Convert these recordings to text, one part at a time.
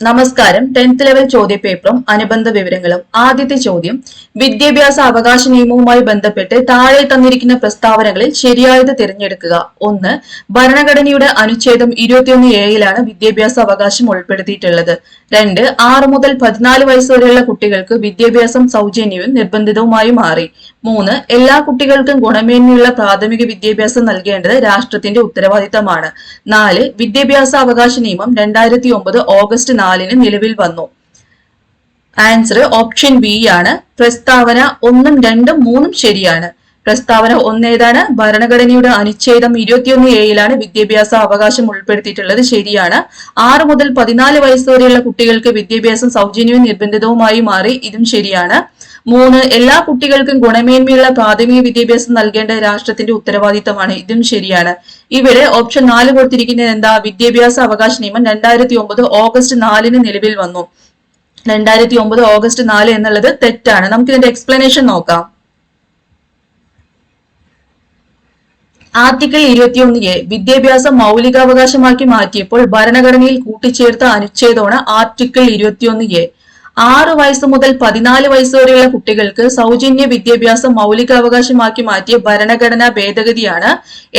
നമസ്കാരം. 10th level ചോദ്യപേപ്പറും അനുബന്ധ വിവരങ്ങളും. ആദ്യത്തെ ചോദ്യം, വിദ്യാഭ്യാസ അവകാശ നിയമവുമായി ബന്ധപ്പെട്ട് താഴെ തന്നിരിക്കുന്ന പ്രസ്താവനകളിൽ ശരിയായത് തിരഞ്ഞെടുക്കുക. 1. ഭരണഘടനയുടെ അനുച്ഛേദം 21A വിദ്യാഭ്യാസ അവകാശം ഉൾപ്പെടുത്തിയിട്ടുള്ളത്. 2. 6 മുതൽ 14 വയസ്സ് വരെയുള്ള കുട്ടികൾക്ക് വിദ്യാഭ്യാസം സൗജന്യവും നിർബന്ധിതവുമായി മാറി. 3. എല്ലാ കുട്ടികൾക്കും ഗുണമേന്മയുള്ള പ്രാഥമിക വിദ്യാഭ്യാസം നൽകേണ്ടത് രാഷ്ട്രത്തിന്റെ ഉത്തരവാദിത്തമാണ്. 4. വിദ്യാഭ്യാസ അവകാശ നിയമം 2009 ഓഗസ്റ്റ് 4 നിലവിൽ വന്നു. ആൻസർ ഓപ്ഷൻ ബി ആണ്. പ്രസ്താവന 1, 2, 3 ശരിയാണ്. പ്രസ്താവന 1 ഏതാണ്? ഭരണഘടനയുടെ അനുച്ഛേദം 21A വിദ്യാഭ്യാസ അവകാശം ഉൾപ്പെടുത്തിയിട്ടുള്ളത് ശരിയാണ്. 6 മുതൽ 14 വയസ്സ് വരെയുള്ള കുട്ടികൾക്ക് വിദ്യാഭ്യാസം സൗജന്യവും നിർബന്ധിതവുമായി മാറി. ഇതും ശരിയാണ്. 3. എല്ലാ കുട്ടികൾക്കും ഗുണമേന്മയുള്ള പ്രാഥമിക വിദ്യാഭ്യാസം നൽകേണ്ട രാഷ്ട്രത്തിന്റെ ഉത്തരവാദിത്തമാണ്. ഇതും ശരിയാണ്. ഇവിടെ ഓപ്ഷൻ 4 കൊടുത്തിരിക്കുന്നത് എന്താ? വിദ്യാഭ്യാസ അവകാശ നിയമം 2009 ഓഗസ്റ്റ് 4 നിലവിൽ വന്നു. 2009 ഓഗസ്റ്റ് 4 എന്നുള്ളത് തെറ്റാണ്. നമുക്ക് ഇതിന്റെ എക്സ്പ്ലനേഷൻ നോക്കാം. ആർട്ടിക്കിൾ 21A വിദ്യാഭ്യാസം മൗലികാവകാശമാക്കി മാറ്റിയപ്പോൾ ഭരണഘടനയിൽ കൂട്ടിച്ചേർത്ത അനുച്ഛേദമാണ് ആർട്ടിക്കിൾ 21A. 6 വയസ്സ് മുതൽ 14 വയസ്സ് വരെയുള്ള കുട്ടികൾക്ക് സൗജന്യ വിദ്യാഭ്യാസം മൗലികാവകാശമാക്കി മാറ്റിയ ഭരണഘടനാ ഭേദഗതിയാണ്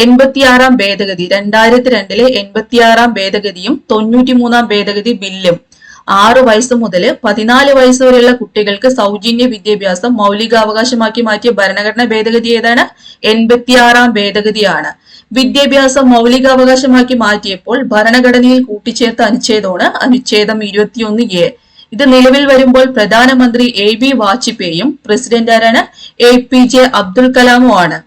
86-ാം ഭേദഗതി. 2002 86-ാം ഭേദഗതിയും 93-ാം ഭേദഗതി ബില്ലും. 6 വയസ്സ് മുതൽ 14 വയസ്സ് വരെയുള്ള കുട്ടികൾക്ക് സൗജന്യ വിദ്യാഭ്യാസം മൗലികാവകാശമാക്കി മാറ്റിയ ഭരണഘടനാ ഭേദഗതി ഏതാണ്? 86-ാം ഭേദഗതിയാണ്. വിദ്യാഭ്യാസം മൗലികാവകാശമാക്കി മാറ്റിയപ്പോൾ ഭരണഘടനയിൽ കൂട്ടിച്ചേർത്ത അനുച്ഛേദമാണ് അനുച്ഛേദം 21A. ഇത് നിലവിൽ വരുമ്പോൾ പ്രധാനമന്ത്രി AB വാജ്പേയിയും പ്രസിഡന്റ് ആരാണ്? APJ അബ്ദുൽ കലാമും ആണ്.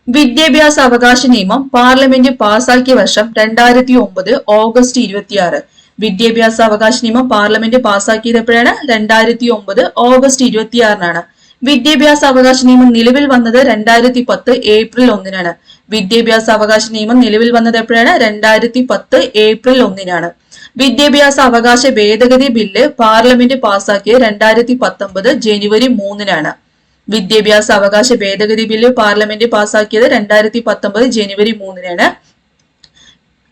വിദ്യാഭ്യാസ അവകാശ നിയമം പാർലമെന്റ് പാസാക്കിയ വർഷം 2009 ഓഗസ്റ്റ് 26. വിദ്യാഭ്യാസ അവകാശ നിയമം പാർലമെന്റ് പാസാക്കിയത് എപ്പോഴാണ്? 2009 ഓഗസ്റ്റ് 26-നാണ്. വിദ്യാഭ്യാസ അവകാശ നിയമം നിലവിൽ വന്നത് 2010 ഏപ്രിൽ 1-നാണ്. വിദ്യാഭ്യാസ അവകാശ നിയമം നിലവിൽ വന്നത് എപ്പോഴാണ്? 2010 ഏപ്രിൽ 1-നാണ്. വിദ്യാഭ്യാസ അവകാശ ഭേദഗതി ബില്ല് പാർലമെന്റ് പാസാക്കിയത് 2019 ജനുവരി 3-നാണ്. വിദ്യാഭ്യാസ അവകാശ ഭേദഗതി ബില്ല് പാർലമെന്റ് പാസാക്കിയത് 2019 ജനുവരി 3-നാണ്.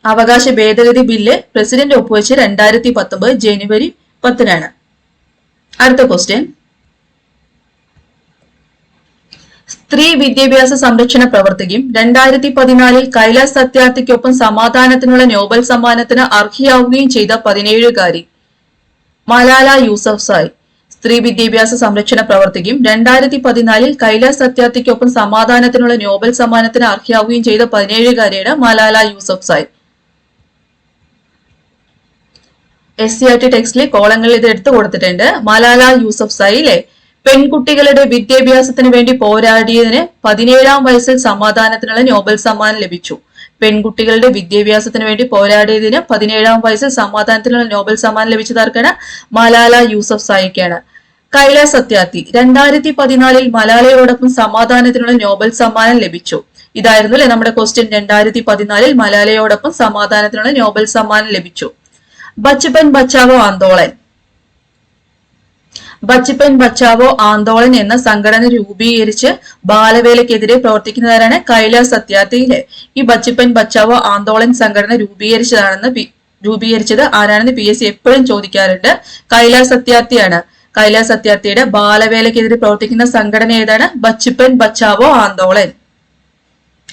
അവകാശ ഭേദഗതി ബില്ല് പ്രസിഡന്റ് ഒപ്പുവെച്ച് 2019 ജനുവരി 10-നാണ്. അടുത്ത ക്വസ്റ്റ്യൻ, സ്ത്രീ വിദ്യാഭ്യാസ സംരക്ഷണ പ്രവർത്തകയും 2014 കൈലാസ് സത്യാർത്ഥിക്കൊപ്പം സമാധാനത്തിനുള്ള നോബൽ സമ്മാനത്തിന് അർഹയാവുകയും ചെയ്ത 17-കാരി മലാല യൂസഫ്സായി. സ്ത്രീ വിദ്യാഭ്യാസ സംരക്ഷണ പ്രവർത്തകയും 2014 കൈലാസ് സത്യാർത്ഥിക്കൊപ്പം സമാധാനത്തിനുള്ള നോബൽ സമ്മാനത്തിന് അർഹയാവുകയും ചെയ്ത 17-കാരിയാണ് മലാല യൂസഫ്സായി. SCERT ടെക്സ്റ്റിലെ കോളങ്ങളിൽ ഇത് എടുത്തു കൊടുത്തിട്ടുണ്ട്. മലാല യൂസഫ്സായിലെ പെൺകുട്ടികളുടെ വിദ്യാഭ്യാസത്തിന് വേണ്ടി പോരാടിയതിന് 17-ാം വയസ്സിൽ സമാധാനത്തിനുള്ള നോബൽ സമ്മാനം ലഭിച്ചു. പെൺകുട്ടികളുടെ വിദ്യാഭ്യാസത്തിന് വേണ്ടി പോരാടിയതിന് 17-ാം വയസ്സിൽ സമാധാനത്തിനുള്ള നോബൽ സമ്മാനം ലഭിച്ചതാർക്കാണ്? മലാല യൂസഫ്സായിക്കാണ്. കൈലാസ് സത്യാർത്ഥി 2014 മലാലയോടൊപ്പം സമാധാനത്തിനുള്ള നോബൽ സമ്മാനം ലഭിച്ചു. ഇതായിരുന്നു അല്ലെ നമ്മുടെ ക്വസ്റ്റ്യൻ. 2014 മലാലയോടൊപ്പം സമാധാനത്തിനുള്ള നോബൽ സമ്മാനം ലഭിച്ചു. ബച്പൻ ബച്ചാവോ ആന്തോളൻ. ബച്പൻ ബച്ചാവോ ആന്തോളൻ എന്ന സംഘടന രൂപീകരിച്ച് ബാലവേലക്കെതിരെ പ്രവർത്തിക്കുന്നവരാണ് കൈലാസ് സത്യാർത്ഥിയിലെ. ഈ ബച്പൻ ബച്ചാവോ ആന്തോളൻ സംഘടന രൂപീകരിച്ചത് ആരാണെന്ന് PSC എപ്പോഴും ചോദിക്കാറുണ്ട്. കൈലാസ് സത്യാർത്ഥിയാണ്. കൈലാസ് സത്യാർത്ഥിയുടെ ബാലവേലക്കെതിരെ പ്രവർത്തിക്കുന്ന സംഘടന ഏതാണ്? ബച്പൻ ബച്ചാവോ ആന്തോളൻ.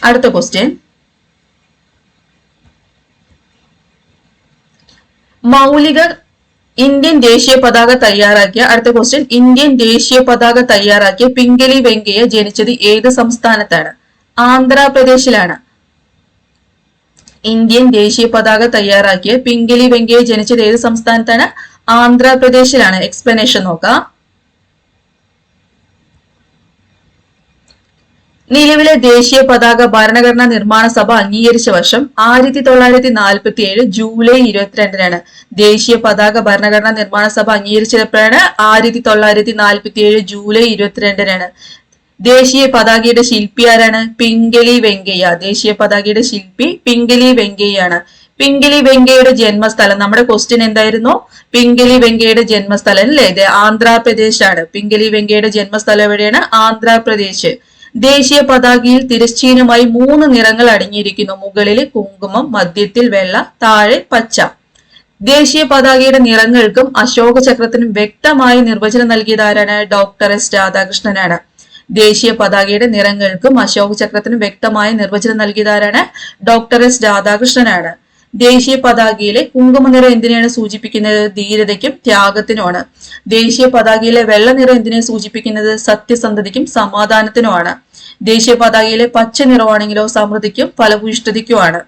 അടുത്ത ക്വസ്റ്റ്യൻ, മൗലിക ഇന്ത്യൻ ദേശീയ പതാക തയ്യാറാക്കിയ ഇന്ത്യൻ ദേശീയ പതാക തയ്യാറാക്കിയ പിംഗലി വെങ്കയ്യ ജനിച്ചത് ഏത് സംസ്ഥാനത്താണ്? ആന്ധ്രാപ്രദേശിലാണ്. ഇന്ത്യൻ ദേശീയ പതാക തയ്യാറാക്കിയ പിംഗലി വെങ്കയ്യ ജനിച്ചത് ഏത് സംസ്ഥാനത്താണ്? ആന്ധ്രാപ്രദേശിലാണ്. എക്സ്പ്ലനേഷൻ നോക്കാം. നിലവിലെ ദേശീയ പതാക ഭരണഘടനാ നിർമ്മാണ സഭ അംഗീകരിച്ച വർഷം 1947 ജൂലൈ 22-നാണ്. ദേശീയ പതാക ഭരണഘടനാ നിർമ്മാണ സഭ അംഗീകരിച്ചപ്പോഴാണ്? 1947 ജൂലൈ 22-നാണ്. ദേശീയ പതാകയുടെ ശില്പി ആരാണ്? പിംഗലി വെങ്കയ്യ. ദേശീയ പതാകയുടെ ശില്പി പിംഗലി വെങ്കയ്യാണ്. പിംഗലി വെങ്കയ്യയുടെ ജന്മസ്ഥലം, നമ്മുടെ ക്വസ്റ്റ്യൻ എന്തായിരുന്നു? പിംഗലി വെങ്കയ്യയുടെ ജന്മസ്ഥലം അല്ലേ? ഇത് ആന്ധ്രാപ്രദേശ് ആണ്. പിംഗലി വെങ്കയ്യയുടെ ജന്മസ്ഥലം എവിടെയാണ്? ആന്ധ്രാപ്രദേശ്. ദേശീയ പതാകയിൽ തിരശ്ചീനമായി 3 നിറങ്ങൾ അടങ്ങിയിരിക്കുന്നു. മുകളിൽ കുങ്കുമം, മധ്യത്തിൽ വെള്ള, താഴെ പച്ച. ദേശീയ പതാകയുടെ നിറങ്ങൾക്കും അശോക ചക്രത്തിനും വ്യക്തമായി നിർവചനം നൽകിയതാരാണ്? Doctor S രാധാകൃഷ്ണനാണ്. ദേശീയ പതാകയുടെ നിറങ്ങൾക്കും അശോക ചക്രത്തിനും വ്യക്തമായ നിർവചനം നൽകിയതാരാണ്? Doctor S രാധാകൃഷ്ണനാണ്. ദേശീയ പതാകയിലെ കുങ്കുമ നിറം എന്തിനെയാണ് സൂചിപ്പിക്കുന്നത്? ധീരതയ്ക്കും ത്യാഗത്തിനുമാണ്. ദേശീയ പതാകയിലെ വെള്ള നിറം എന്തിനെ സൂചിപ്പിക്കുന്നത്? സത്യസന്ധതയ്ക്കും സമാധാനത്തിനുമാണ്. ദേശീയ പതാകയിലെ പച്ച നിറമാണെങ്കിലോ സമൃദ്ധിക്കും ഫലഭൂയിഷ്ഠതയ്ക്കുമാണ്.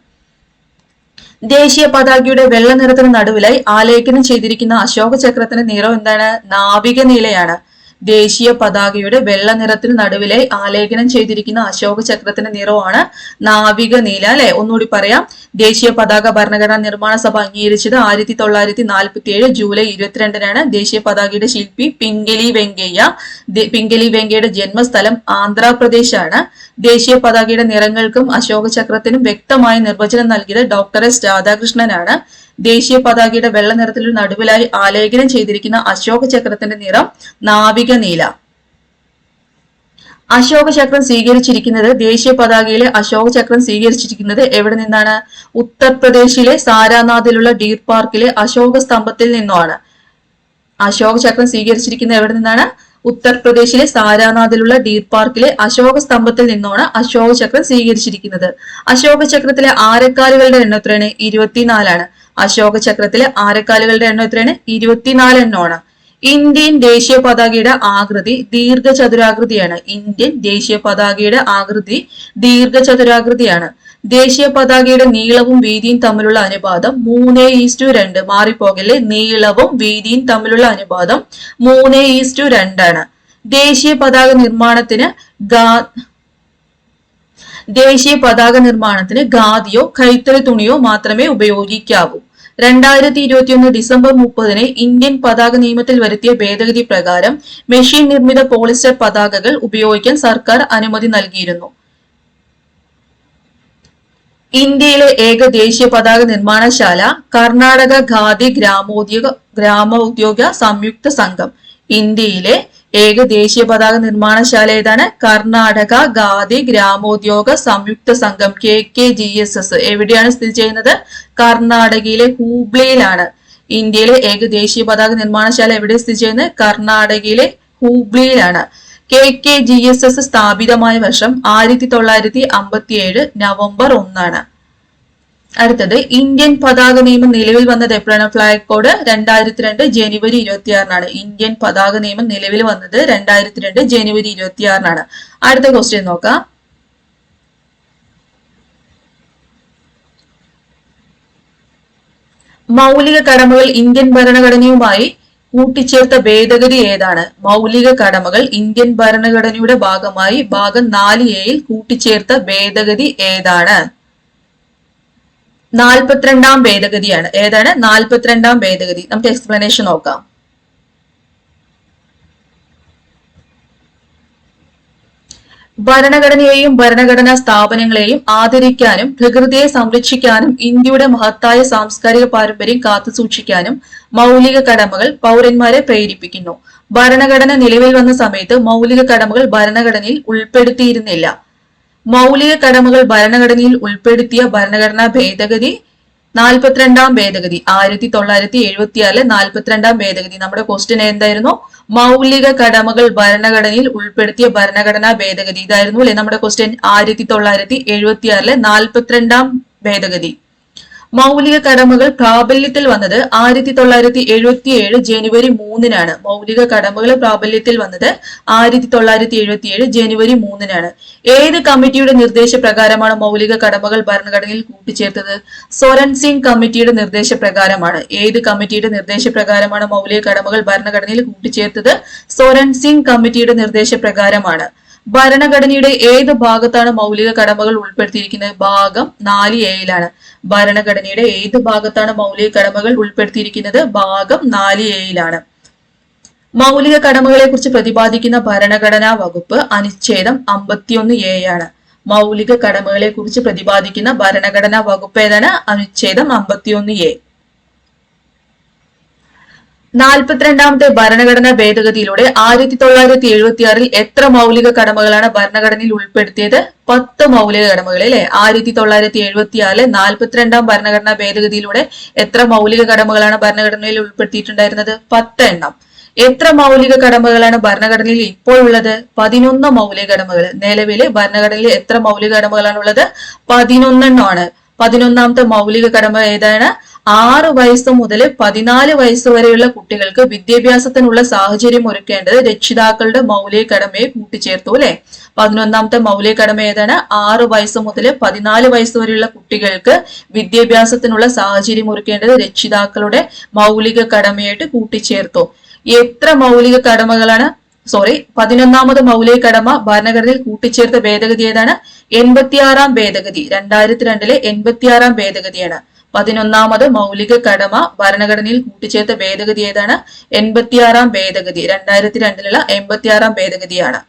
ദേശീയ പതാകയുടെ വെള്ള നിറത്തിന് നടുവിലായി ആലേഖനം ചെയ്തിരിക്കുന്ന അശോക ചക്രത്തിന്റെ നിറം എന്താണ്? നാവിക നീലയാണ്. ദേശീയ പതാകയുടെ വെള്ള നിറത്തിന് നടുവിലെ ആലേഖനം ചെയ്തിരിക്കുന്ന അശോക ചക്രത്തിന്റെ നിറമാണ് നാവിക നീല. അല്ലെ, ഒന്നുകൂടി പറയാം. ദേശീയ പതാക ഭരണഘടനാ നിർമ്മാണ സഭ അംഗീകരിച്ചത് 1947 ജൂലൈ 22-നാണ്. ദേശീയ പതാകയുടെ ശില്പി പിംഗലി വെങ്കയ്യ. പിംഗലി വെങ്കയ്യയുടെ ജന്മസ്ഥലം ആന്ധ്രാപ്രദേശാണ്. ദേശീയ പതാകയുടെ നിറങ്ങൾക്കും അശോക ചക്രത്തിനും വ്യക്തമായ നിർവചനം നൽകിയത് ഡോക്ടർ എസ് രാധാകൃഷ്ണനാണ്. ദേശീയ പതാകയുടെ വെള്ള നിറത്തിൽ നടുവിലായി ആലേഖനം ചെയ്തിരിക്കുന്ന അശോക ചക്രത്തിന്റെ നിറം നാവിക നീല. അശോക ചക്രം സ്വീകരിച്ചിരിക്കുന്നത് ദേശീയ പതാകയിലെ അശോക ചക്രം സ്വീകരിച്ചിരിക്കുന്നത് എവിടെ നിന്നാണ്? ഉത്തർപ്രദേശിലെ സാരാനാഥിലുള്ള ഡീർ പാർക്കിലെ അശോക സ്തംഭത്തിൽ നിന്നുമാണ്. അശോക ചക്രം സ്വീകരിച്ചിരിക്കുന്നത് എവിടെ നിന്നാണ്? ഉത്തർപ്രദേശിലെ സാരാനാഥിലുള്ള ഡീർ പാർക്കിലെ അശോക സ്തംഭത്തിൽ നിന്നാണ് അശോക ചക്രം സ്വീകരിച്ചിരിക്കുന്നത്. അശോക ചക്രത്തിലെ ആരക്കാലുകളുടെ എണ്ണം എത്രയാണ്? 24 അശോക ചക്രത്തിലെ ആരക്കാലുകളുടെ എണ്ണം എത്രയാണ്? 24 എണ്ണമാണ്. ഇന്ത്യൻ ദേശീയ പതാകയുടെ ആകൃതി ദീർഘചതുരാകൃതിയാണ്. ഇന്ത്യൻ ദേശീയ പതാകയുടെ ആകൃതി ദീർഘചതുരാകൃതിയാണ്. ദേശീയ പതാകയുടെ നീളവും വീതിയും തമ്മിലുള്ള അനുപാതം 3:2. മാറിപ്പോകല്ലേ, നീളവും വീതിയും തമ്മിലുള്ള അനുപാതം 3:2 ദേശീയ പതാക നിർമ്മാണത്തിന് ഖാദിയോ കൈത്തറി തുണിയോ മാത്രമേ ഉപയോഗിക്കാവൂ. 2021 ഡിസംബർ 30-ന് ഇന്ത്യൻ പതാക നിയമത്തിൽ വരുത്തിയ ഭേദഗതി പ്രകാരം മെഷീൻ നിർമ്മിത പോളിസ്റ്റർ പതാകകൾ ഉപയോഗിക്കാൻ സർക്കാർ അനുമതി നൽകിയിരുന്നു. ഇന്ത്യയിലെ ഏക ദേശീയ പതാക നിർമ്മാണശാല കർണാടക ഖാദി ഗ്രാമോദ്യോഗ സംയുക്ത സംഘം. ഇന്ത്യയിലെ ഏക ദേശീയ പതാക നിർമ്മാണശാല ഏതാണ്? കർണാടക ഖാദി ഗ്രാമോദ്യോഗ സംയുക്ത സംഘം KKGSS. എവിടെയാണ് സ്ഥിതി ചെയ്യുന്നത്? കർണാടകയിലെ ഹൂബ്ലിയിലാണ്. ഇന്ത്യയിലെ ഏക ദേശീയ പതാക നിർമ്മാണശാല എവിടെ സ്ഥിതി ചെയ്യുന്നത്? കർണാടകയിലെ ഹൂബ്ലിയിലാണ്. KKGSS സ്ഥാപിതമായ വർഷം 1957 നവംബർ 1. അടുത്തത് ഇന്ത്യൻ പതാക നിയമം നിലവിൽ വന്നത് എപ്പോഴാണ്? ഫ്ലാഗ് കോഡ് 2002 ജനുവരി 26-നാണ്. ഇന്ത്യൻ പതാക നിയമം നിലവിൽ വന്നത് 2002 ജനുവരി 26-നാണ്. അടുത്ത ക്വസ്റ്റ്യൻ നോക്കാം. മൗലിക കടമകൾ ഇന്ത്യൻ ഭരണഘടനയുമായി കൂട്ടിച്ചേർത്ത ഭേദഗതി ഏതാണ്? മൗലിക കടമകൾ ഇന്ത്യൻ ഭരണഘടനയുടെ ഭാഗമായി ഭാഗം 4A-യിൽ കൂട്ടിച്ചേർത്ത ഭേദഗതി ഏതാണ്? 42-ാം ഭേദഗതിയാണ്. ഏതാണ്? 42-ാം ഭേദഗതി. നമുക്ക് എക്സ്പ്ലനേഷൻ നോക്കാം. ഭരണഘടനയെയും ഭരണഘടനാ സ്ഥാപനങ്ങളെയും ആദരിക്കാനും പ്രകൃതിയെ സംരക്ഷിക്കാനും ഇന്ത്യയുടെ മഹത്തായ സാംസ്കാരിക പാരമ്പര്യം കാത്തുസൂക്ഷിക്കാനും മൗലിക കടമകൾ പൗരന്മാരെ പ്രേരിപ്പിക്കുന്നു. ഭരണഘടന നിലവിൽ വന്ന സമയത്ത് മൗലിക കടമകൾ ഭരണഘടനയിൽ ഉൾപ്പെടുത്തിയിരുന്നില്ല. മൗലിക കടമകൾ ഭരണഘടനയിൽ ഉൾപ്പെടുത്തിയ ഭരണഘടനാ ഭേദഗതി 42-ാം ഭേദഗതി. 1976-ലെ 42-ാം ഭേദഗതി. നമ്മുടെ ക്വസ്റ്റ്യൻ എന്തായിരുന്നു? മൗലിക കടമകൾ ഭരണഘടനയിൽ ഉൾപ്പെടുത്തിയ ഭരണഘടനാ ഭേദഗതി. ഇതായിരുന്നു അല്ലെ നമ്മുടെ ക്വസ്റ്റ്യൻ. 1976-ലെ 42-ാം ഭേദഗതി. മൗലിക കടമകൾ പ്രാബല്യത്തിൽ വന്നത് 1977 ജനുവരി 3-നാണ്. മൗലിക കടമകൾ പ്രാബല്യത്തിൽ വന്നത് 1977 ജനുവരി 3-നാണ്. ഏത് കമ്മിറ്റിയുടെ നിർദ്ദേശപ്രകാരമാണ് മൗലിക കടമകൾ ഭരണഘടനയിൽ കൂട്ടിച്ചേർത്തത്? സോരൻ സിംഗ് കമ്മിറ്റിയുടെ നിർദ്ദേശപ്രകാരമാണ്. ഏത് കമ്മിറ്റിയുടെ നിർദ്ദേശപ്രകാരമാണ് മൗലിക കടമകൾ ഭരണഘടനയിൽ കൂട്ടിച്ചേർത്തത്? സോരൻ സിംഗ് കമ്മിറ്റിയുടെ നിർദ്ദേശപ്രകാരമാണ്. ഭരണഘടനയുടെ ഏത് ഭാഗത്താണ് മൗലിക കടമകൾ ഉൾപ്പെടുത്തിയിരിക്കുന്നത്? ഭാഗം 4A-യിലാണ്. ഭരണഘടനയുടെ ഏത് ഭാഗത്താണ് മൗലിക കടമകൾ ഉൾപ്പെടുത്തിയിരിക്കുന്നത്? ഭാഗം 4A-യിലാണ്. മൗലിക കടമകളെ കുറിച്ച് പ്രതിപാദിക്കുന്ന ഭരണഘടനാ വകുപ്പ് അനുച്ഛേദം 51A-യാണ്. മൗലിക കടമകളെ കുറിച്ച് പ്രതിപാദിക്കുന്ന ഭരണഘടനാ വകുപ്പ് ഏതാണ്? അനുച്ഛേദം 51A. 42ാമത്തെ ഭരണഘടനാ ഭേദഗതിയിലൂടെ 1976 എത്ര മൗലിക കടമകളാണ് ഭരണഘടനയിൽ ഉൾപ്പെടുത്തിയത്? 10 മൗലിക കടമകൾ അല്ലെ. 1976 42ാം ഭരണഘടനാ ഭേദഗതിയിലൂടെ എത്ര മൗലിക കടമകളാണ് ഭരണഘടനയിൽ ഉൾപ്പെടുത്തിയിട്ടുണ്ടായിരുന്നത്? 10 എണ്ണം. എത്ര മൗലിക കടമകളാണ് ഭരണഘടനയിൽ ഇപ്പോൾ ഉള്ളത്? 11 മൗലിക കടമകൾ. നിലവിലെ ഭരണഘടനയിൽ എത്ര മൗലിക കടമകളാണ് ഉള്ളത്? 11 എണ്ണമാണ്. 11ാമത്തെ മൗലിക കടമ ഏതാണ്? 6 വയസ്സ് മുതൽ 14 വയസ്സ് വരെയുള്ള കുട്ടികൾക്ക് വിദ്യാഭ്യാസത്തിനുള്ള സാഹചര്യം ഒരുക്കേണ്ടത് രക്ഷിതാക്കളുടെ മൗലിക കടമയെ കൂട്ടിച്ചേർത്തു അല്ലെ. 11ാമത്തെ മൗലിക കടമ ഏതാണ്? 6 വയസ്സ് മുതൽ 14 വയസ്സ് വരെയുള്ള കുട്ടികൾക്ക് വിദ്യാഭ്യാസത്തിനുള്ള സാഹചര്യം ഒരുക്കേണ്ടത് രക്ഷിതാക്കളുടെ മൗലിക കടമയായിട്ട് കൂട്ടിച്ചേർത്തു. എത്ര മൗലിക കടമകളാണ് 11ാമത് മൗലിക കടമ ഭരണഘടനയിൽ കൂട്ടിച്ചേർത്ത ഭേദഗതി ഏതാണ്? 86ാം ഭേദഗതി. 2002 86ാം ഭേദഗതിയാണ്. 11ാമത് മൗലിക കടമ ഭരണഘടനയിൽ കൂട്ടിച്ചേർത്ത ഭേദഗതി ഏതാണ്? 86ാം ഭേദഗതി. 2002 86ാം ഭേദഗതിയാണ്.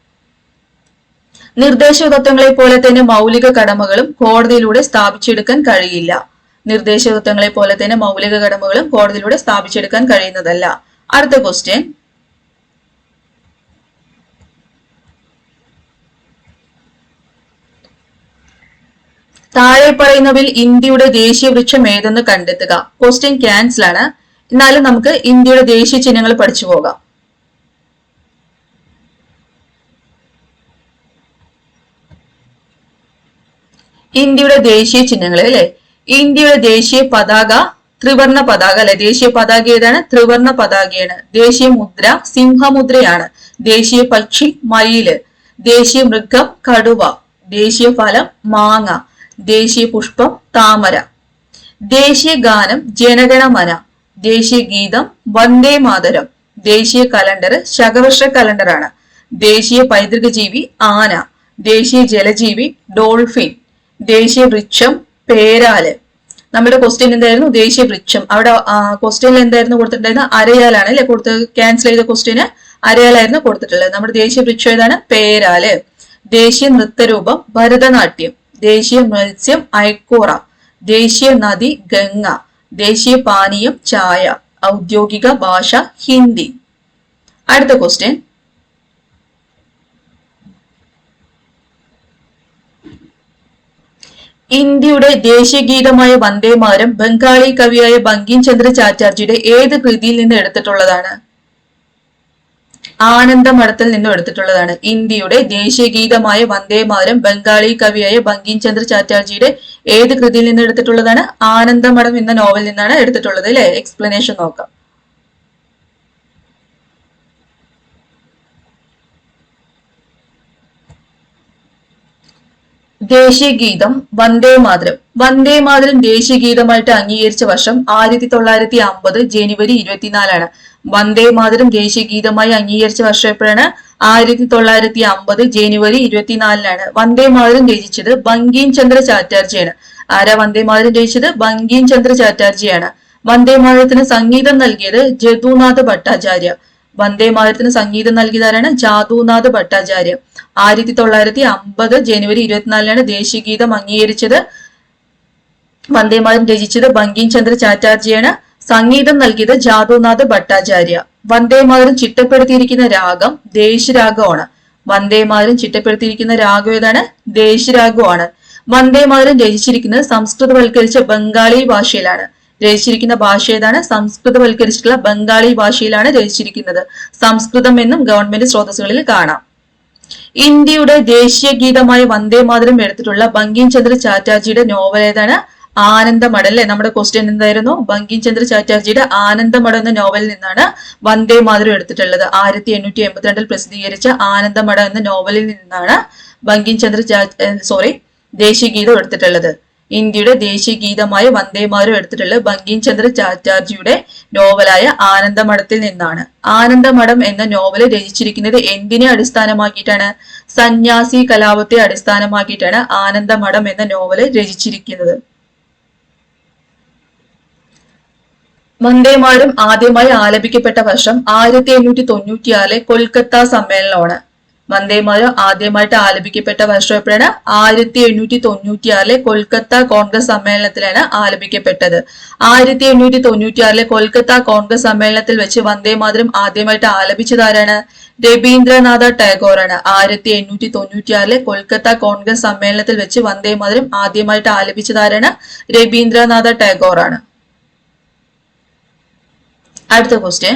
നിർദ്ദേശക തത്വങ്ങളെ പോലെ തന്നെ മൗലിക കടമകളും കോടതിയിലൂടെ സ്ഥാപിച്ചെടുക്കാൻ കഴിയില്ല. നിർദ്ദേശക തത്വങ്ങളെ പോലെ തന്നെ മൗലിക കടമകളും കോടതിയിലൂടെ സ്ഥാപിച്ചെടുക്കാൻ കഴിയുന്നതല്ല. അടുത്ത ക്വസ്റ്റ്യൻ, താഴെ പറയുന്നവയിൽ ഇന്ത്യയുടെ ദേശീയ വൃക്ഷം ഏതെന്ന് കണ്ടെത്തുക. ക്വസ്റ്റ്യൻ ക്യാൻസൽ ആണ്. എന്നാലും നമുക്ക് ഇന്ത്യയുടെ ദേശീയ ചിഹ്നങ്ങൾ പഠിച്ചു പോകാം. ഇന്ത്യയുടെ ദേശീയ ചിഹ്നങ്ങൾ അല്ലെ. ഇന്ത്യയുടെ ദേശീയ പതാക ത്രിവർണ പതാക അല്ലെ. ദേശീയ പതാക ഏതാണ്? ത്രിവർണ പതാകയാണ്. ദേശീയ മുദ്ര സിംഹമുദ്രയാണ്. ദേശീയ പക്ഷി മയില്. ദേശീയ മൃഗം കടുവ. ദേശീയ ഫലം മാങ്ങ. ദേശീയ പുഷ്പം താമര. ദേശീയ ഗാനം ജനഗണമന. ദേശീയ ഗീതം വന്ദേ മാതരം. ദേശീയ കലണ്ടർ ശകവർഷ കലണ്ടറാണ്. ദേശീയ പൈതൃക ജീവി ആന. ദേശീയ ജലജീവി ഡോൾഫിൻ. ദേശീയ വൃക്ഷം പേരാല്. നമ്മുടെ ക്വസ്റ്റ്യൻ എന്തായിരുന്നു? ദേശീയ വൃക്ഷം. അവിടെ ക്വസ്റ്റ്യനിൽ എന്തായിരുന്നു കൊടുത്തിട്ടുണ്ടായിരുന്നത്? അരയാലാണ് അല്ലെ കൊടുത്തത്. ക്യാൻസൽ ചെയ്ത ക്വസ്റ്റ്യന് അരയാലായിരുന്നു കൊടുത്തിട്ടുള്ളത്. നമ്മുടെ ദേശീയ വൃക്ഷം ഏതാണ്? പേരാല്. ദേശീയ നൃത്തരൂപം ഭരതനാട്യം. ദേശീയ മത്സ്യം ഐക്കൂറ. ദേശീയ നദി ഗംഗ. ദേശീയ പാനീയം ചായ. ഔദ്യോഗിക ഭാഷ ഹിന്ദി. അടുത്ത ക്വസ്റ്റ്യൻ, ഇന്ത്യയുടെ ദേശീയ ഗീതമായ വന്ദേ മാതരം ബംഗാളി കവിയായ ബങ്കിം ചന്ദ്ര ചാറ്റർജിയുടെ ഏത് കൃതിയിൽ നിന്ന് എടുത്തിട്ടുള്ളതാണ്? ആനന്ദമഠത്തിൽ നിന്നും എടുത്തിട്ടുള്ളതാണ്. ഇന്ത്യയുടെ ദേശീയ ഗീതമായ വന്ദേ മാതരം ബംഗാളി കവിയായ ബങ്കിം ചന്ദ്ര ചാറ്റർജിയുടെ ഏത് കൃതിയിൽ നിന്ന് എടുത്തിട്ടുള്ളതാണ്? ആനന്ദമഠം എന്ന നോവലിൽ നിന്നാണ് എടുത്തിട്ടുള്ളത് അല്ലെ. എക്സ്പ്ലനേഷൻ നോക്കാം. ദേശീയ ഗീതം വന്ദേ മാതരം. വന്ദേ മാതരം ദേശീയ ഗീതമായിട്ട് അംഗീകരിച്ച വർഷം 1950 ജനുവരി 24 വന്ദേ മാതരം ദേശീയ ഗീതമായി അംഗീകരിച്ച വർഷം എപ്പോഴാണ്? 1950 ജനുവരി 24 വന്ദേ മാതരം രചിച്ചത് ബങ്കിം ചന്ദ്ര ചാറ്റർജിയാണ്. ആരാ വന്ദേ മാതരം രചിച്ചത്? ബങ്കിം ചന്ദ്ര ചാറ്റർജിയാണ്. വന്ദേ മാതരത്തിന് സംഗീതം നൽകിയത് ജദുനാഥ് ഭട്ടാചാര്യ. വന്ദേ മാതരത്തിന് സംഗീതം നൽകിയതാരാണ്? ജാദുനാഥ് ഭട്ടാചാര്യ. 1950 ജനുവരി 24 ദേശീയ ഗീതം അംഗീകരിച്ചത്. വന്ദേ മാതരം രചിച്ചത് ബങ്കിം ചന്ദ്ര ചാറ്റർജിയാണ്. സംഗീതം നൽകിയത് ജാദുനാഥ് ഭട്ടാചാര്യ. വന്ദേ മാതരം ചിട്ടപ്പെടുത്തിയിരിക്കുന്ന രാഗം ദേശരാഗമാണ്. വന്ദേ മാതരം ചിട്ടപ്പെടുത്തിയിരിക്കുന്ന രാഗം ഏതാണ്? ദേശരാഗമാണ്. വന്ദേ മാതരം രചിച്ചിരിക്കുന്നത് സംസ്കൃതവൽക്കരിച്ച ബംഗാളി ഭാഷയിലാണ്. രചിച്ചിരിക്കുന്ന ഭാഷ ഏതാണ്? സംസ്കൃതവൽക്കരിച്ചിട്ടുള്ള ബംഗാളി ഭാഷയിലാണ് രചിച്ചിരിക്കുന്നത്. സംസ്കൃതം എന്നും ഗവൺമെന്റ് സ്രോതസ്സുകളിൽ കാണാം. ഇന്ത്യയുടെ ദേശീയ ഗീതമായ വന്ദേ മാതരം എടുത്തിട്ടുള്ള ബങ്കിം ചന്ദ്ര ചാറ്റർജിയുടെ നോവൽ ഏതാണ്? ആനന്ദമഠം അല്ലെ. നമ്മുടെ ക്വസ്റ്റ്യൻ എന്തായിരുന്നു? ബങ്കിം ചന്ദ്ര ചാറ്റർജിയുടെ ആനന്ദമഠം എന്ന നോവലിൽ നിന്നാണ് വന്ദേ മാതരം എടുത്തിട്ടുള്ളത്. 1882 പ്രസിദ്ധീകരിച്ച ആനന്ദമഠം എന്ന നോവലിൽ നിന്നാണ് ബങ്കിം ചന്ദ്ര ദേശീയ ഗീതം എടുത്തിട്ടുള്ളത്. ഇന്ത്യയുടെ ദേശീയ ഗീതമായ വന്ദേ മാതരം എടുത്തിട്ടുള്ളത് ബങ്കിം ചന്ദ്ര ചാറ്റർജിയുടെ നോവലായ ആനന്ദമഠത്തിൽ നിന്നാണ്. ആനന്ദമഠം എന്ന നോവൽ രചിച്ചിരിക്കുന്നത് എന്തിനെ അടിസ്ഥാനമാക്കിയിട്ടാണ്? സന്യാസി കലാപത്തെ അടിസ്ഥാനമാക്കിയിട്ടാണ് ആനന്ദമഠം എന്ന നോവൽ രചിച്ചിരിക്കുന്നത്. വന്ദേ മാതരം ആദ്യമായി ആലപിക്കപ്പെട്ട വർഷം 1896 കൊൽക്കത്ത സമ്മേളനമാണ്. വന്ദേമാതരം ആദ്യമായിട്ട് ആലപിക്കപ്പെട്ട വർഷം എപ്പോഴാണ്? 1896 കൊൽക്കത്ത കോൺഗ്രസ് സമ്മേളനത്തിലാണ് ആലപിക്കപ്പെട്ടത്. 1896 കൊൽക്കത്ത കോൺഗ്രസ് സമ്മേളനത്തിൽ വെച്ച് വന്ദേമാതരം ആദ്യമായിട്ട് ആലപിച്ചത് ആരാണ്? രവീന്ദ്രനാഥ ടാഗോർ ആണ്. 1896 കൊൽക്കത്ത കോൺഗ്രസ് സമ്മേളനത്തിൽ വെച്ച് വന്ദേമാതരം ആദ്യമായിട്ട് ആലപിച്ചത് ആരാണ്? രവീന്ദ്രനാഥ ടാഗോർ ആണ്. അടുത്ത ക്വസ്റ്റ്യൻ,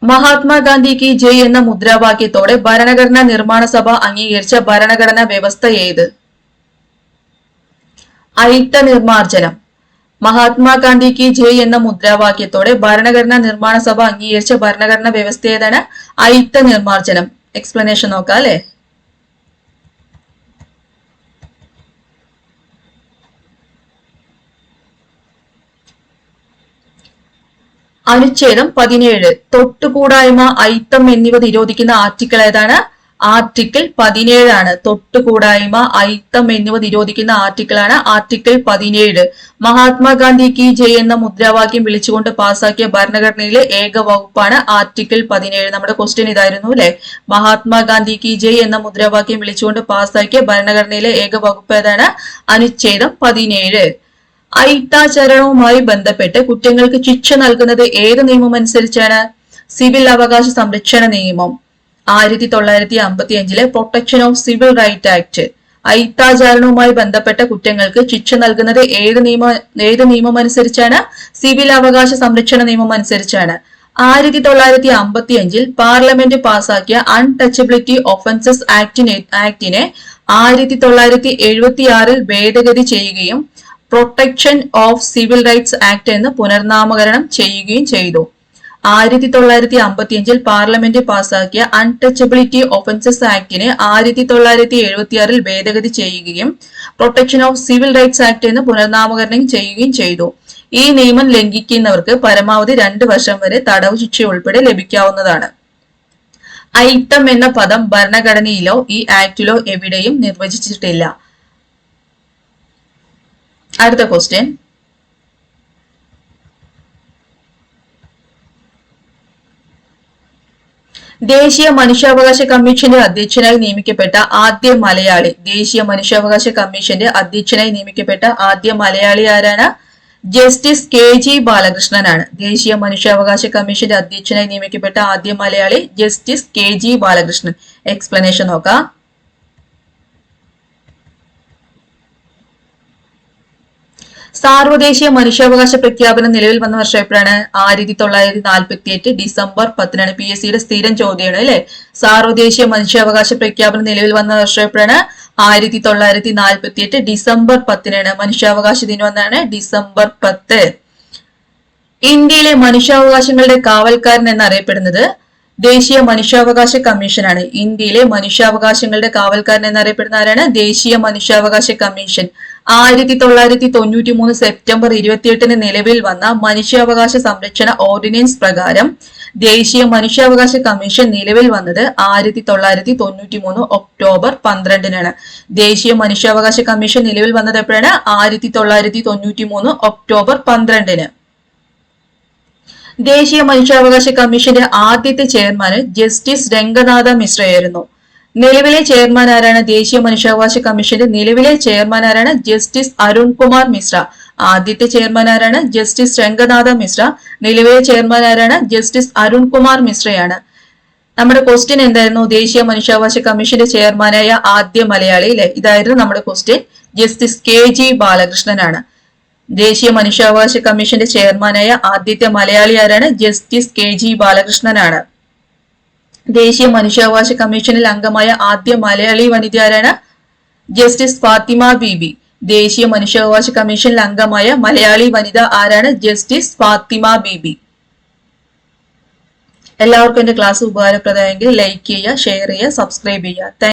മഹാത്മാഗാന്ധി കി ജയ് എന്ന മുദ്രാവാക്യത്തോടെ ഭരണഘടനാ നിർമ്മാണ സഭ അംഗീകരിച്ച ഭരണഘടനാ വ്യവസ്ഥ ഏത്? അയിത്ത നിർമാർജനം. മഹാത്മാഗാന്ധി കി ജയ് എന്ന മുദ്രാവാക്യത്തോടെ ഭരണഘടനാ നിർമ്മാണ സഭ അംഗീകരിച്ച ഭരണഘടനാ വ്യവസ്ഥ ഏതാണ്? അയിത്ത നിർമാർജനം. എക്സ്പ്ലനേഷൻ നോക്കാം അല്ലെ. അനുച്ഛേദം 17 തൊട്ടുകൂടായ്മ, അയിത്തം എന്നിവ നിരോധിക്കുന്ന ആർട്ടിക്കിൾ ഏതാണ്? ആർട്ടിക്കിൾ 17 ആണ്. തൊട്ടുകൂടായ്മ, അയിത്തം എന്നിവ നിരോധിക്കുന്ന ആർട്ടിക്കിൾ ആണ് ആർട്ടിക്കിൾ 17. മഹാത്മാഗാന്ധി കി ജയ് എന്ന മുദ്രാവാക്യം വിളിച്ചുകൊണ്ട് പാസാക്കിയ ഭരണഘടനയിലെ ഏക വകുപ്പാണ് ആർട്ടിക്കിൾ 17. നമ്മുടെ ക്വസ്റ്റ്യൻ ഇതായിരുന്നു അല്ലെ. മഹാത്മാഗാന്ധി കി ജയ് എന്ന മുദ്രാവാക്യം വിളിച്ചുകൊണ്ട് പാസാക്കിയ ഭരണഘടനയിലെ ഏക വകുപ്പ് ഏതാണ്? അനുച്ഛേദം 17. അയിത്താചരണവുമായി ബന്ധപ്പെട്ട് കുറ്റങ്ങൾക്ക് ശിക്ഷ നൽകുന്നത് ഏത് നിയമം അനുസരിച്ചാണ്? സിവിൽ അവകാശ സംരക്ഷണ നിയമം. 1955 protection of civil right act. അയിത്താചരണവുമായി ബന്ധപ്പെട്ട കുറ്റങ്ങൾക്ക് ശിക്ഷ നൽകുന്നത് ഏത് നിയമം അനുസരിച്ചാണ്? സിവിൽ അവകാശ സംരക്ഷണ നിയമം അനുസരിച്ചാണ്. 1955 പാർലമെന്റ് പാസാക്കിയ അൺടച്ചബിലിറ്റി ഒഫൻസസ് ആക്ടിനെ 1976 ഭേദഗതി ചെയ്യുകയും protection of civil rights act എന്ന് പുനർനാമകരണം ചെയ്യുകയും ചെയ്തു. 1955 പാർലമെന്റ് പാസാക്കിയ അൺടച്ചബിലിറ്റി ഒഫൻസസ് ആക്ടിനെ 1976 ഭേദഗതി ചെയ്യുകയും protection of civil rights act എന്ന് പുനർനാമകരണം ചെയ്യുകയും ചെയ്തു. ഈ നിയമം ലംഘിക്കുന്നവർക്ക് പരമാവധി 2 വർഷം വരെ തടവ് ശിക്ഷ ഉൾപ്പെടെ ലഭിക്കാവുന്നതാണ്. അയിത്തം എന്ന പദം ഭരണഘടനയിലോ ഈ ആക്ടിലോ എവിടെയും നിർവചിച്ചിട്ടില്ല. അടുത്ത ക്വസ്റ്റ്യൻ, ദേശീയ മനുഷ്യാവകാശ കമ്മീഷന്റെ അധ്യക്ഷനായി നിയമിക്കപ്പെട്ട ആദ്യ മലയാളി. ദേശീയ മനുഷ്യാവകാശ കമ്മീഷന്റെ അധ്യക്ഷനായി നിയമിക്കപ്പെട്ട ആദ്യ മലയാളി ആരാണ്? Justice KG ബാലകൃഷ്ണനാണ്. ദേശീയ മനുഷ്യാവകാശ കമ്മീഷന്റെ അധ്യക്ഷനായി നിയമിക്കപ്പെട്ട ആദ്യ Malayali justice KG Balakrishnan. Explanation നോക്കാം. സാർവദേശീയ മനുഷ്യാവകാശ പ്രഖ്യാപനം നിലവിൽ വന്ന വർഷം എപ്പോഴാണ്? 1948 ഡിസംബർ 10. PSCയുടെ സ്ഥിരം ചോദ്യമാണ് അല്ലെ. സാർവദേശീയ മനുഷ്യാവകാശ പ്രഖ്യാപനം നിലവിൽ വന്ന വർഷം എപ്പോഴാണ്? 1948 ഡിസംബർ 10. മനുഷ്യാവകാശ ദിനം എന്നാണ് ഡിസംബർ 10. ഇന്ത്യയിലെ മനുഷ്യാവകാശങ്ങളുടെ കാവൽക്കാരൻ എന്നറിയപ്പെടുന്നത് ദേശീയ മനുഷ്യാവകാശ കമ്മീഷനാണ്. ഇന്ത്യയിലെ മനുഷ്യാവകാശങ്ങളുടെ കാവൽക്കാരൻ എന്നറിയപ്പെടുന്ന ആരാണ്? ദേശീയ മനുഷ്യാവകാശ കമ്മീഷൻ. 1993 സെപ്റ്റംബർ 28 നിലവിൽ വന്ന മനുഷ്യാവകാശ സംരക്ഷണ ഓർഡിനൻസ് പ്രകാരം ദേശീയ മനുഷ്യാവകാശ കമ്മീഷൻ നിലവിൽ വന്നത് 1993 ഒക്ടോബർ 12. ദേശീയ മനുഷ്യാവകാശ കമ്മീഷൻ നിലവിൽ വന്നത് എപ്പോഴാണ്? 1993 ഒക്ടോബർ 12. ദേശീയ മനുഷ്യാവകാശ കമ്മീഷന്റെ ആദ്യത്തെ ചെയർമാൻ ജസ്റ്റിസ് രംഗനാഥ മിശ്രയായിരുന്നു. നിലവിലെ ചെയർമാൻ ആരാണ്? ദേശീയ മനുഷ്യാവകാശ കമ്മീഷന്റെ നിലവിലെ ചെയർമാൻ ആരാണ്? ജസ്റ്റിസ് അരുൺ കുമാർ മിശ്ര. ആദ്യത്തെ ചെയർമാൻ ആരാണ്? ജസ്റ്റിസ് രംഗനാഥ മിശ്ര. നിലവിലെ ചെയർമാൻ ആരാണ്? ജസ്റ്റിസ് അരുൺ കുമാർ മിശ്രയാണ്. നമ്മുടെ ക്വസ്റ്റ്യൻ എന്തായിരുന്നു? ദേശീയ മനുഷ്യാവകാശ കമ്മീഷന്റെ ചെയർമാനായ ആദ്യ മലയാളി അല്ലെ. ഇതായിരുന്നു നമ്മുടെ ക്വസ്റ്റ്യൻ. Justice KG ബാലകൃഷ്ണനാണ്. ദേശീയ മനുഷ്യാവകാശ കമ്മീഷന്റെ ചെയർമാനായ ആദ്യത്തെ മലയാളി ആരാണ്? Justice KG ബാലകൃഷ്ണനാണ്. ദേശീയ മനുഷ്യാവകാശ കമ്മീഷനിൽ അംഗമായ ആദ്യ മലയാളി വനിത ആരാണ്? ജസ്റ്റിസ് ഫാത്തിമ ബീബി. ദേശീയ മനുഷ്യാവകാശ കമ്മീഷനിൽ അംഗമായ മലയാളി വനിത ആരാണ്? ജസ്റ്റിസ് ഫാത്തിമ ബീബി. എല്ലാവർക്കും എന്റെ ക്ലാസ് ഉപകാരപ്രദമായെങ്കിൽ ലൈക്ക് ചെയ്യുക, ഷെയർ ചെയ്യുക, സബ്സ്ക്രൈബ് ചെയ്യുക.